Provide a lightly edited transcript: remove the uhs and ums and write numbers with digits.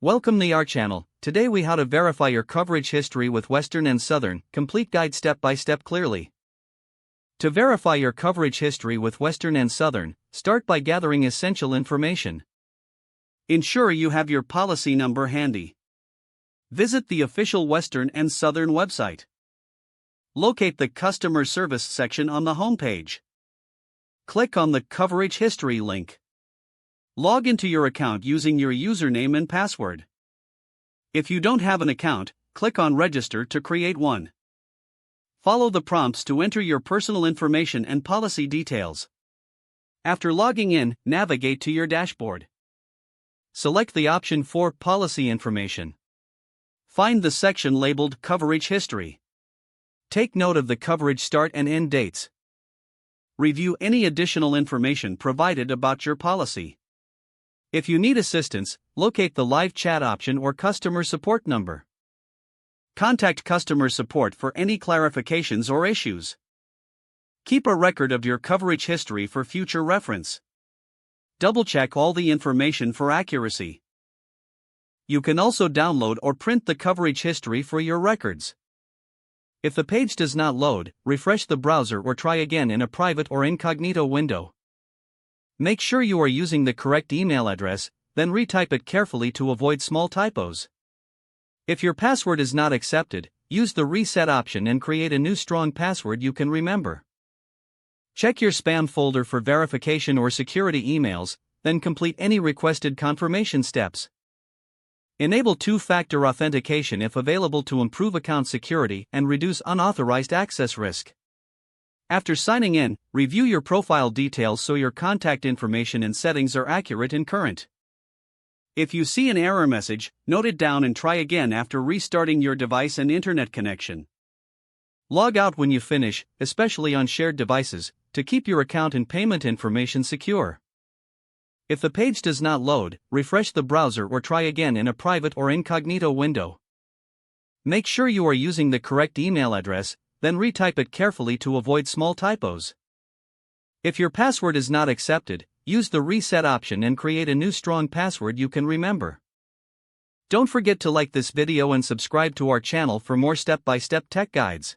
Welcome to our channel. Today we how to verify your coverage history with Western and Southern, complete guide step by step clearly. To verify your coverage history with Western and Southern, start by gathering essential information. Ensure you have your policy number handy. Visit the official Western and Southern website. Locate the customer service section on the homepage. Click on the coverage history link. Log into your account using your username and password. If you don't have an account, click on Register to create one. Follow the prompts to enter your personal information and policy details. After logging in, navigate to your dashboard. Select the option for Policy Information. Find the section labeled Coverage History. Take note of the coverage start and end dates. Review any additional information provided about your policy. If you need assistance, locate the live chat option or customer support number. Contact customer support for any clarifications or issues. Keep a record of your coverage history for future reference. Double-check all the information for accuracy. You can also download or print the coverage history for your records. If the page does not load, refresh the browser or try again in a private or incognito window. Make sure you are using the correct email address, then retype it carefully to avoid small typos. If your password is not accepted, use the reset option and create a new strong password you can remember. Check your spam folder for verification or security emails, then complete any requested confirmation steps. Enable two-factor authentication if available to improve account security and reduce unauthorized access risk. After signing in, review your profile details so your contact information and settings are accurate and current. If you see an error message, note it down and try again after restarting your device and internet connection. Log out when you finish, especially on shared devices, to keep your account and payment information secure. If the page does not load, refresh the browser or try again in a private or incognito window. Make sure you are using the correct email address, then retype it carefully to avoid small typos. If your password is not accepted, use the reset option and create a new strong password you can remember. Don't forget to like this video and subscribe to our channel for more step-by-step tech guides.